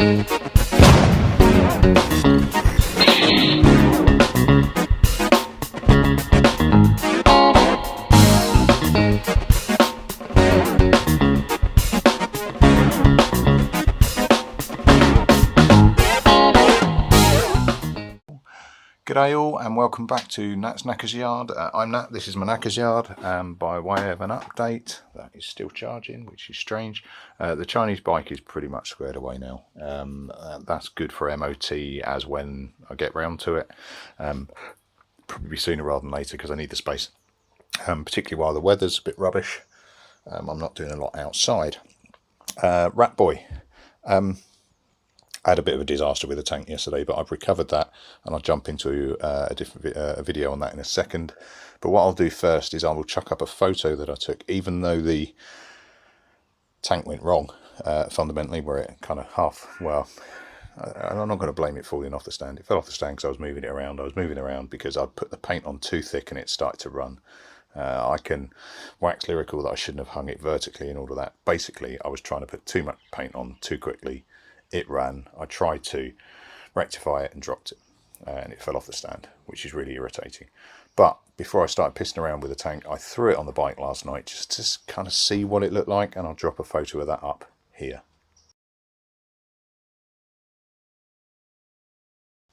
G'day all and welcome back to Nat's Knackers Yard. I'm Nat, this is my Knackers Yard. By way of an update, that is still charging, which is strange. The Chinese bike is pretty much squared away now. That's good for MOT as when I get round to it. Probably sooner rather than later because I need the space. Particularly while the weather's a bit rubbish. I'm not doing a lot outside. RatBoy. I had a bit of a disaster with the tank yesterday, but I've recovered that and I'll jump into a different video on that in a second. But what I'll do first is I will chuck up a photo that I took, even though the tank went wrong, fundamentally, where it kind of I'm not going to blame it falling off the stand. It fell off the stand because I was moving it around. I was moving around because I'd put the paint on too thick and it started to run. I can wax lyrical that I shouldn't have hung it vertically and all of that. Basically, I was trying to put too much paint on too quickly. It ran. I tried to rectify it and dropped it, and it fell off the stand, which is really irritating. But before I started pissing around with the tank, I threw it on the bike last night just to kind of see what it looked like, and I'll drop a photo of that up here.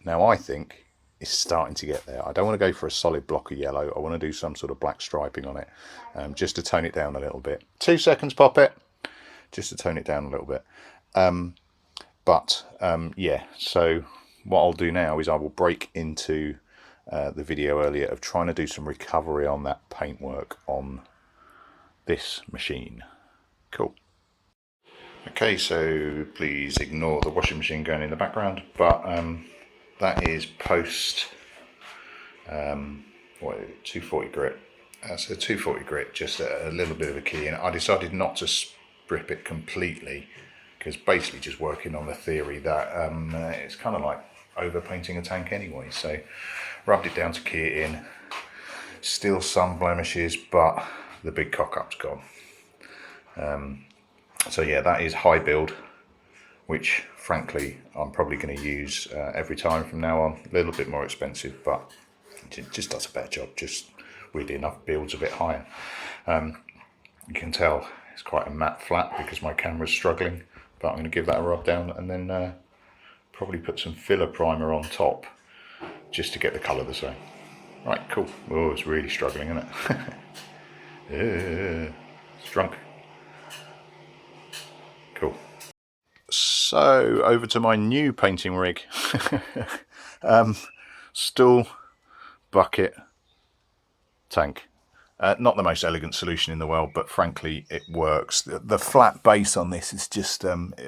Now I think it's starting to get there. I don't want to go for a solid block of yellow. I want to do some sort of black striping on it, just to tone it down a little bit. 2 seconds, pop it, just to tone it down a little bit. Yeah, so what I'll do now is I will break into the video earlier of trying to do some recovery on that paintwork on this machine. Cool. Okay, so please ignore the washing machine going in the background, but that is post 240 grit. So 240 grit, just a little bit of a key, and I decided not to strip it completely, because basically just working on the theory that it's kind of like over painting a tank anyway. So rubbed it down to key it in, still some blemishes, but the big cock up's gone. So yeah, that is high build, which frankly I'm probably going to use every time from now on. A little bit more expensive, but it just does a better job. Just weirdly enough builds a bit higher. You can tell it's quite a matte flat because my camera's struggling. But I'm going to give that a rub down and then probably put some filler primer on top just to get the colour the same. Right, cool. Oh, it's really struggling, isn't it? It's drunk. Cool. So, over to my new painting rig. Stool, bucket, tank. Not the most elegant solution in the world, but frankly it works. The flat base on this is just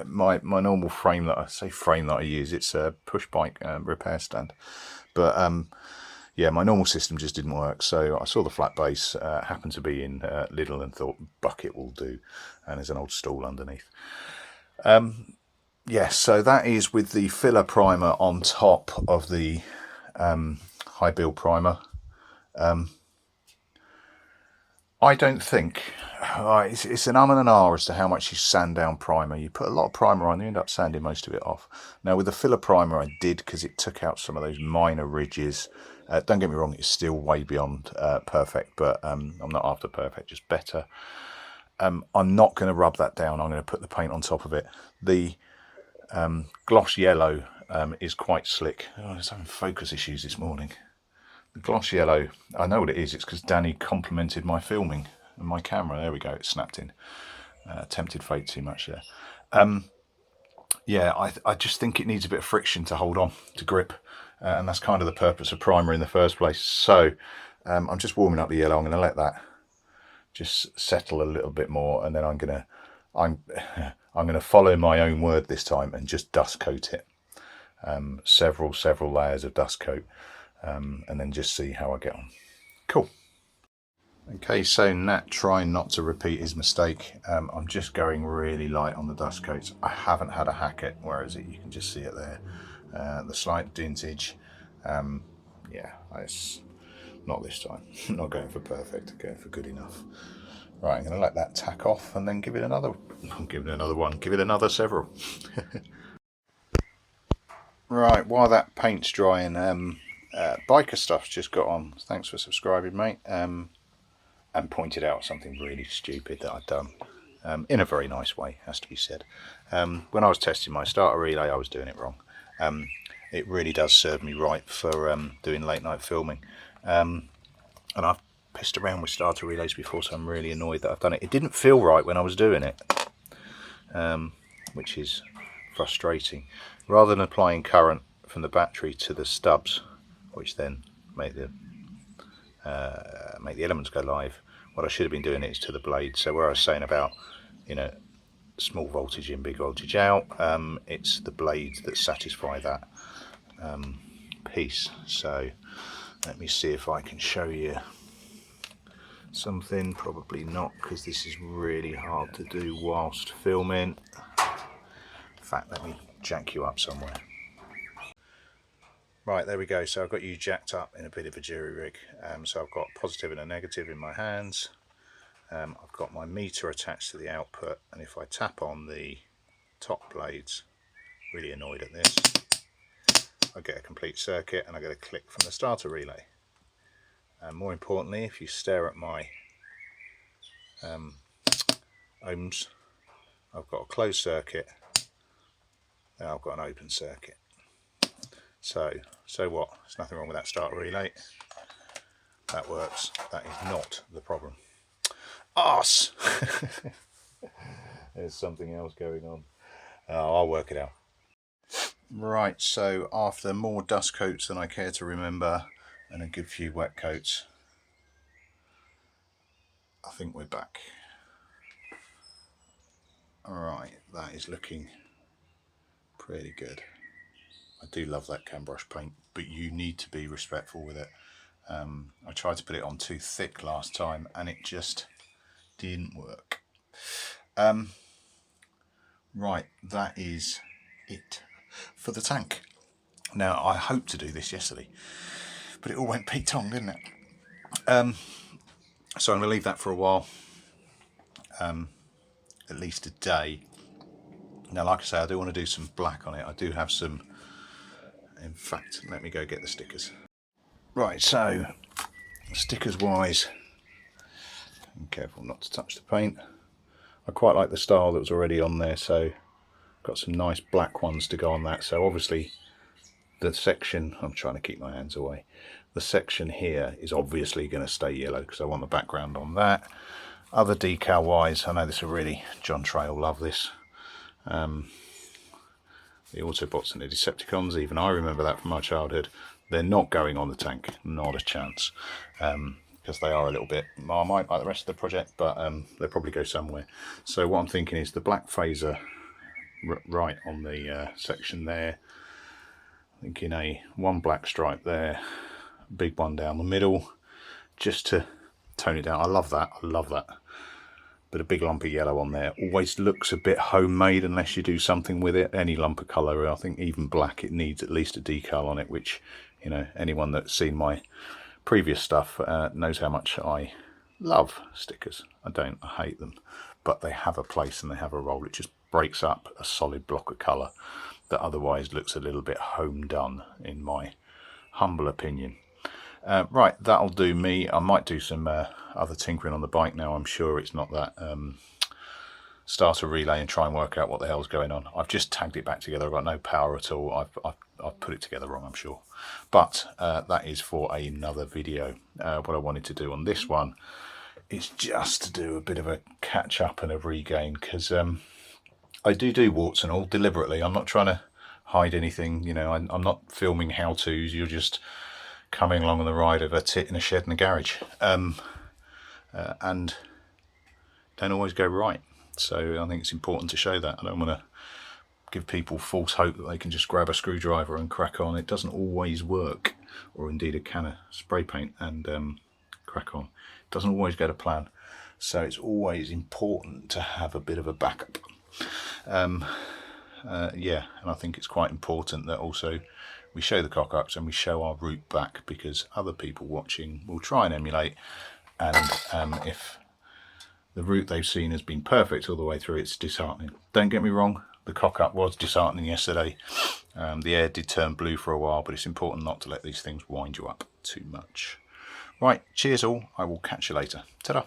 my normal frame that I use. It's a push bike repair stand, but yeah, my normal system just didn't work. So I saw the flat base happened to be in Lidl and thought bucket will do, and there's an old stool underneath. Yeah, so that is with the filler primer on top of the high build primer. I don't think, it's an and an as to how much you sand down primer. You put a lot of primer on, you end up sanding most of it off. Now with the filler primer I did, because it took out some of those minor ridges. Don't get me wrong, it's still way beyond perfect, but I'm not after perfect, just better. I'm not going to rub that down, I'm going to put the paint on top of it. The gloss yellow is quite slick. I was having focus issues this morning. The gloss yellow, I know what it is. It's because Danny complimented my filming and my camera. There we go, it snapped in. Tempted fate too much there. Yeah, I just think it needs a bit of friction to hold on, to grip. And that's kind of the purpose of primer in the first place. So I'm just warming up the yellow. I'm going to let that just settle a little bit more. And then I'm going to follow my own word this time and just dust coat it. Several layers of dust coat. And then just see how I get on. Cool. Okay, so Nat trying not to repeat his mistake. I'm just going really light on the dust coats. I haven't had a hack it. Where is it? You can just see it there. The slight dintage. Yeah, it's not this time. I'm not going for perfect. I'm going for good enough. Right, I'm going to let that tack off and then give it another. Give it another one. Give it another several. Right, while that paint's drying, biker stuff's just got on. Thanks for subscribing, mate. And pointed out something really stupid that I'd done. In a very nice way, has to be said. When I was testing my starter relay, I was doing it wrong. It really does serve me right for doing late night filming. And I've pissed around with starter relays before, so I'm really annoyed that I've done it. It didn't feel right when I was doing it, which is frustrating. Rather than applying current from the battery to the stubs, which then make the elements go live, what I should have been doing is to the blade. So where I was saying about, small voltage in, big voltage out, it's the blades that satisfy that piece. So let me see if I can show you something. Probably not, because this is really hard to do whilst filming. In fact, let me jack you up somewhere. Right, there we go. So I've got you jacked up in a bit of a jury rig. So I've got a positive and a negative in my hands. I've got my meter attached to the output, and if I tap on the top blades, really annoyed at this, I get a complete circuit and I get a click from the starter relay. And more importantly, if you stare at my ohms, I've got a closed circuit, now I've got an open circuit. So what? There's nothing wrong with that starter relay. That works. That is not the problem. Arse! There's something else going on. I'll work it out. Right, so after more dust coats than I care to remember and a good few wet coats, I think we're back. Alright, that is looking pretty good. I do love that cam brush paint, but you need to be respectful with it. I tried to put it on too thick last time and it just didn't work. Right, that is it for the tank. Now, I hoped to do this yesterday, but it all went Pete Tong, didn't it? So I'm going to leave that for a while, at least a day. Now, like I say, I do want to do some black on it. I do have some. In fact, let me go get the stickers. Right, so stickers wise, be careful not to touch the paint. I quite like the style that was already on there, so got some nice black ones to go on that. So obviously the section, I'm trying to keep my hands away, the section here is obviously going to stay yellow because I want the background on that. Other decal wise, I know this will really, John Trey will love this. The Autobots and the Decepticons, even I remember that from my childhood. They're not going on the tank, not a chance, because they are a little bit Marmite like the rest of the project, but they'll probably go somewhere. So what I'm thinking is the black phaser right on the section there, thinking one black stripe there, big one down the middle, just to tone it down. I love that, but a big lump of yellow on there always looks a bit homemade unless you do something with it. Any lump of colour, I think even black, it needs at least a decal on it, which, anyone that's seen my previous stuff knows how much I love stickers. I hate them, but they have a place and they have a role. It just breaks up a solid block of colour that otherwise looks a little bit home done, in my humble opinion. Right, that'll do me. I might do some other tinkering on the bike now. I'm sure it's not that starter relay, and try and work out what the hell's going on. I've just tagged it back together. I've got no power at all. I've put it together wrong, I'm sure. But that is for another video. What I wanted to do on this one is just to do a bit of a catch up and a regain, because I do warts and all deliberately. I'm not trying to hide anything. I'm not filming how-tos. You're just coming along on the ride of a tit in a shed in a garage, and don't always go right. So I think it's important to show that. I don't want to give people false hope that they can just grab a screwdriver and crack on. It doesn't always work, or indeed a can of spray paint and crack on. It doesn't always go to plan. So it's always important to have a bit of a backup. Yeah, and I think it's quite important that also we show the cock-ups and we show our route back, because other people watching will try and emulate, and if the route they've seen has been perfect all the way through, it's disheartening. Don't get me wrong, the cock up was disheartening yesterday. The air did turn blue for a while, but it's important not to let these things wind you up too much. Right, cheers all. I will catch you later. Ta-da.